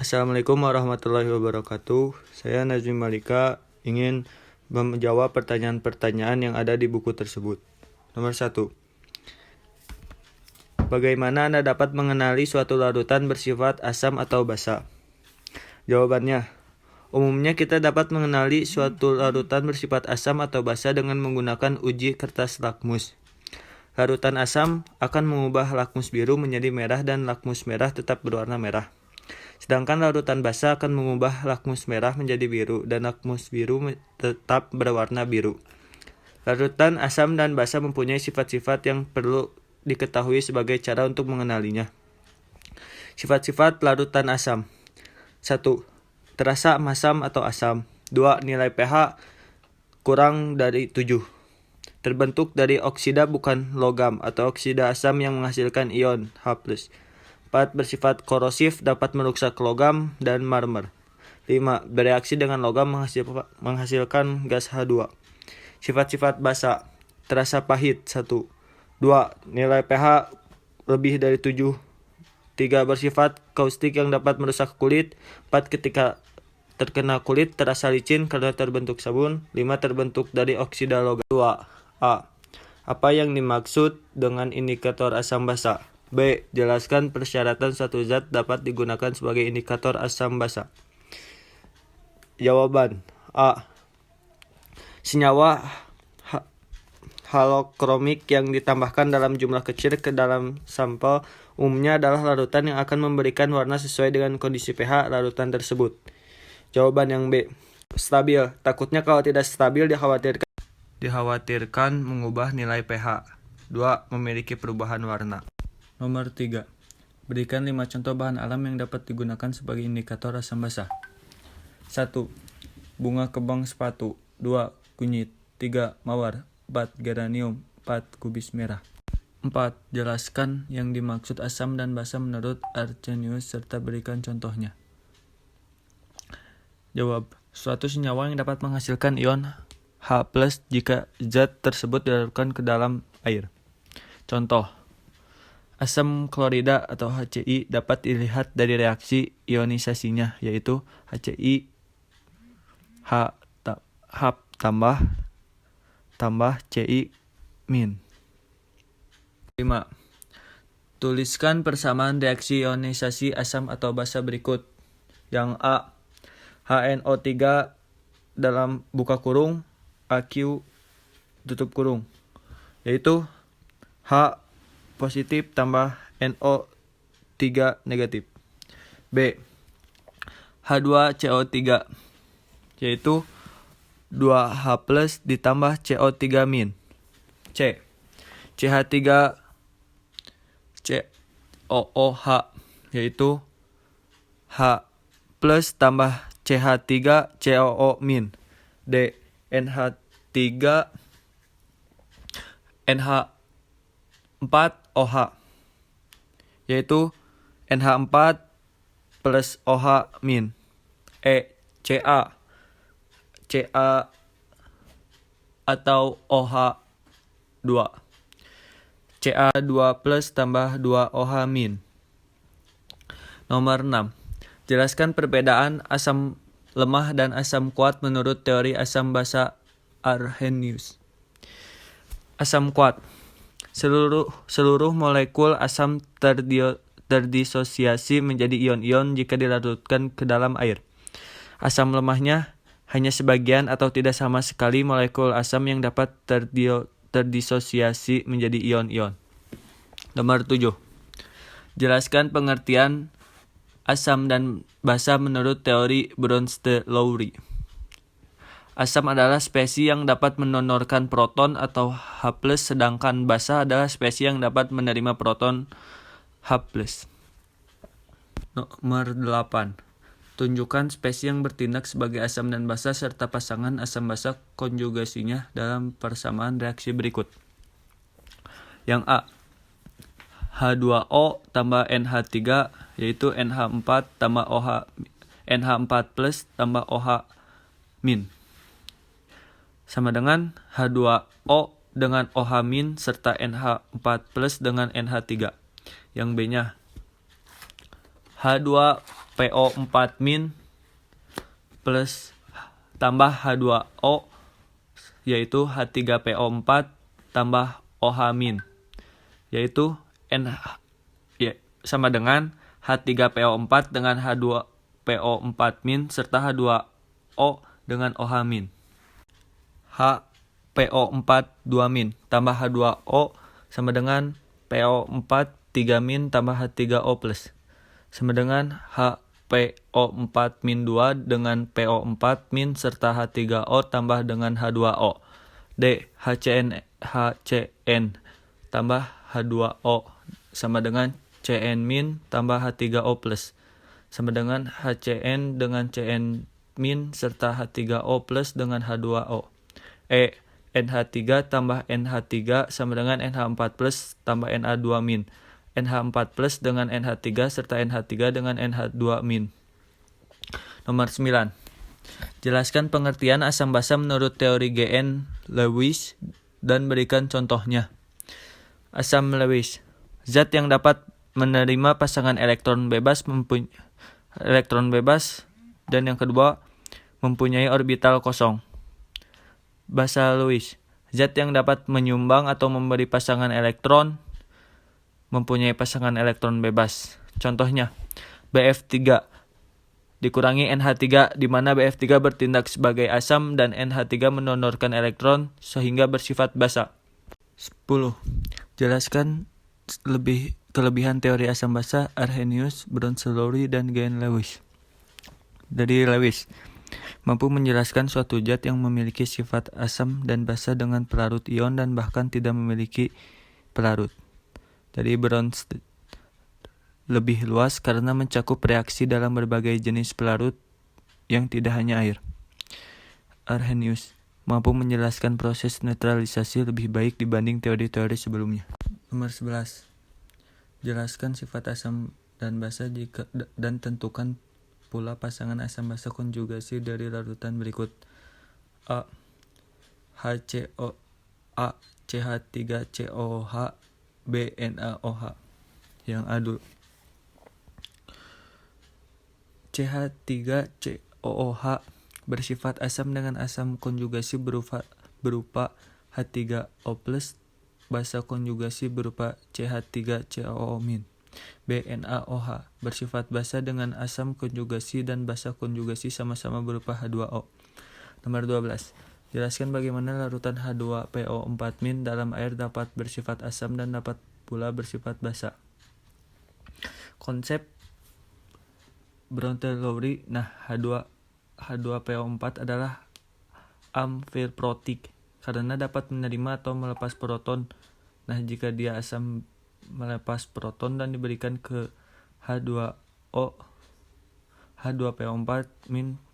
Assalamualaikum warahmatullahi wabarakatuh. Saya Nazmi Malika ingin menjawab pertanyaan-pertanyaan yang ada di buku tersebut. Nomor 1. Bagaimana Anda dapat mengenali suatu larutan bersifat asam atau basa? Jawabannya, umumnya kita dapat mengenali suatu larutan bersifat asam atau basa dengan menggunakan uji kertas lakmus. Larutan asam akan mengubah lakmus biru menjadi merah dan lakmus merah tetap berwarna merah. Sedangkan larutan basa akan mengubah lakmus merah menjadi biru dan lakmus biru tetap berwarna biru. Larutan asam dan basa mempunyai sifat-sifat yang perlu diketahui sebagai cara untuk mengenalinya. Sifat-sifat larutan asam. 1. Terasa masam atau asam. 2. Nilai pH kurang dari 7. Terbentuk dari oksida bukan logam atau oksida asam yang menghasilkan ion H+. 4. Bersifat korosif, dapat merusak logam dan marmer. 5. Bereaksi dengan logam menghasilkan gas H2. Sifat-sifat basa. Terasa pahit 1. 2. Nilai pH lebih dari 7. 3. Bersifat kaustik yang dapat merusak kulit. 4. Ketika terkena kulit terasa licin karena terbentuk sabun. 5. Terbentuk dari oksida logam. 2. A. Apa yang dimaksud dengan indikator asam basa? B. Jelaskan persyaratan suatu zat dapat digunakan sebagai indikator asam basa. Jawaban. A. Senyawa halokromik yang ditambahkan dalam jumlah kecil ke dalam sampel umumnya adalah larutan yang akan memberikan warna sesuai dengan kondisi pH larutan tersebut. Jawaban yang B. Stabil. Takutnya kalau tidak stabil dikhawatirkan mengubah nilai pH. 2. Memiliki perubahan warna. Nomor 3. Berikan 5 contoh bahan alam yang dapat digunakan sebagai indikator asam basa. 1. Bunga kembang sepatu. 2. Kunyit. 3. Mawar. 4. Geranium. 4. Kubis merah. 4. Jelaskan yang dimaksud asam dan basa menurut Arrhenius serta berikan contohnya. Jawab. Suatu senyawa yang dapat menghasilkan ion H+ jika zat tersebut dilarutkan ke dalam air. Contoh. Asam klorida atau HCl dapat dilihat dari reaksi ionisasinya, yaitu HCl H tambah Ci-. 5. Tuliskan persamaan reaksi ionisasi asam atau basa berikut. Yang A. HNO3 dalam buka kurung AQ tutup kurung, yaitu H positif tambah NO3 negatif. B. H2CO3, yaitu 2H+ ditambah CO3-. C. CH3COOH, yaitu H+ tambah CH3COO-. D. NH4OH, yaitu NH4 plus OH-. E. Ca atau OH2, Ca2 plus tambah 2OH-. Nomor 6. Jelaskan perbedaan asam lemah dan asam kuat menurut teori asam basa Arrhenius. Asam kuat. Seluruh molekul asam terdisosiasi menjadi ion-ion jika dilarutkan ke dalam air. Asam lemahnya hanya sebagian atau tidak sama sekali molekul asam yang dapat terdisosiasi menjadi ion-ion. Nomor 7. Jelaskan pengertian asam dan basa menurut teori Bronsted-Lowry. Asam adalah spesies yang dapat mendonorkan proton atau H+, sedangkan basa adalah spesies yang dapat menerima proton H+. Nomor 8. Tunjukkan spesies yang bertindak sebagai asam dan basa serta pasangan asam basa konjugasinya dalam persamaan reaksi berikut. Yang A. H2O tambah NH3, yaitu NH4 tambah OH, NH4 plus tambah OH-. Sama dengan H2O dengan OH- serta NH4 plus dengan NH3. Yang B-nya H2 PO4- plus tambah H2O, yaitu H3PO4 tambah OH-, yaitu sama dengan H3PO4 dengan H2PO4- serta H2O dengan OH-. HPO4 2- tambah H2O sama dengan PO4 3- tambah H3O+, sama dengan HPO4- 2 dengan PO4- serta H3O tambah dengan H2O. D. HCN tambah H2O sama dengan CN- tambah H3O+, sama dengan HCN dengan CN- serta H3O+ dengan H2O. E. NH3 tambah NH3 sama dengan NH4+ tambah NH2-. NH4+ dengan NH3 serta NH3 dengan NH2-. Nomor 9. Jelaskan pengertian asam basa menurut teori G.N. Lewis dan berikan contohnya. Asam Lewis, zat yang dapat menerima pasangan elektron bebas dan yang kedua mempunyai orbital kosong. Basa Lewis, zat yang dapat menyumbang atau memberi pasangan elektron mempunyai pasangan elektron bebas. Contohnya, BF3 dikurangi NH3 di mana BF3 bertindak sebagai asam dan NH3 mendonorkan elektron sehingga bersifat basa. 10. Jelaskan kelebihan teori asam basa Arrhenius, Bronsted-Lowry, dan G.N. Lewis. Dari Lewis, mampu menjelaskan suatu zat yang memiliki sifat asam dan basa dengan pelarut ion dan bahkan tidak memiliki pelarut. Dari Bronsted, lebih luas karena mencakup reaksi dalam berbagai jenis pelarut yang tidak hanya air. Arrhenius mampu menjelaskan proses netralisasi lebih baik dibanding teori-teori sebelumnya. Nomor 11. Jelaskan sifat asam dan basa dan tentukan pula pasangan asam basa konjugasi dari larutan berikut. A. HCO A CH3COOH B NaOH. Yang A dulu. CH3COOH bersifat asam dengan asam konjugasi berupa H3O+, basa konjugasi berupa CH3COO-. BNaOH bersifat basa dengan asam konjugasi dan basa konjugasi sama-sama berupa H2O. Nomor 12. Jelaskan bagaimana larutan H2PO4- dalam air dapat bersifat asam dan dapat pula bersifat basa. Konsep Bronsted-Lowry. Nah, H2PO4 adalah amfiprotik karena dapat menerima atau melepas proton. Nah, jika dia asam melepas proton dan diberikan ke H2PO4-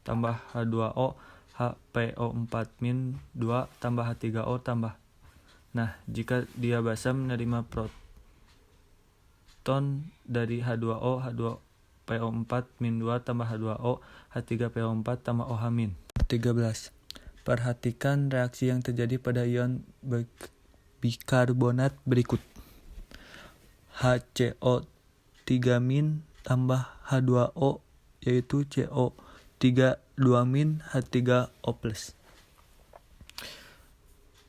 tambah H2O, HPO4- 2 tambah H3O tambah. Nah, jika dia basa menerima proton dari H2O, H2PO4- 2 tambah H2O, H3PO4 tambah OH-. 13. Perhatikan reaksi yang terjadi pada ion bikarbonat berikut. HCO3- tambah H2O yaitu CO3 2- H3O+.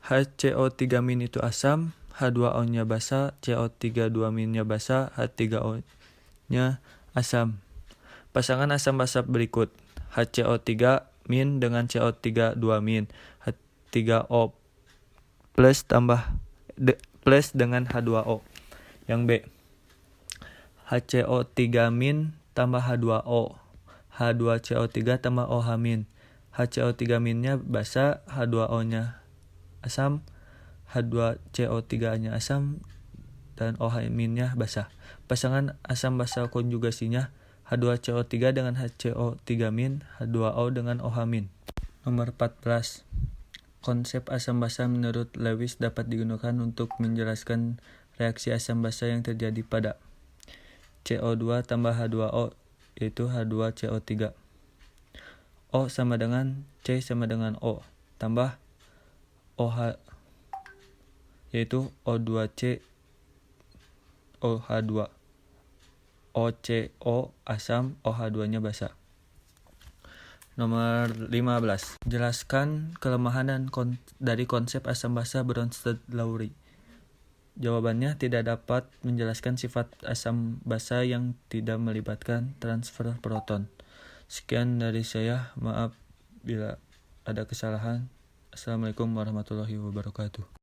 HCO3- itu asam, H2O-nya basa, CO3 2-nya basa, H3O-nya asam. Pasangan asam basa berikut. HCO3- dengan CO3 2-, H3O+ tambah plus dengan H2O. Yang B. HCO3- tambah H2O, H2CO3 tambah OH-. HCO3-nya basa, H2O-nya asam, H2CO3-nya asam, dan OH-nya basa. Pasangan asam basa konjugasinya H2CO3 dengan HCO3-, H2O dengan OH-. Nomor 14. Konsep asam basa menurut Lewis dapat digunakan untuk menjelaskan reaksi asam basa yang terjadi pada CO2 tambah H2O yaitu H2CO3. O sama dengan C sama dengan O tambah OH yaitu O2C OH2. OCO asam, OH2-nya basa. Nomor 15. Jelaskan kelemahan dari konsep asam basa Bronsted-Lowry. Jawabannya tidak dapat menjelaskan sifat asam basa yang tidak melibatkan transfer proton. Sekian dari saya, maaf bila ada kesalahan. Assalamualaikum warahmatullahi wabarakatuh.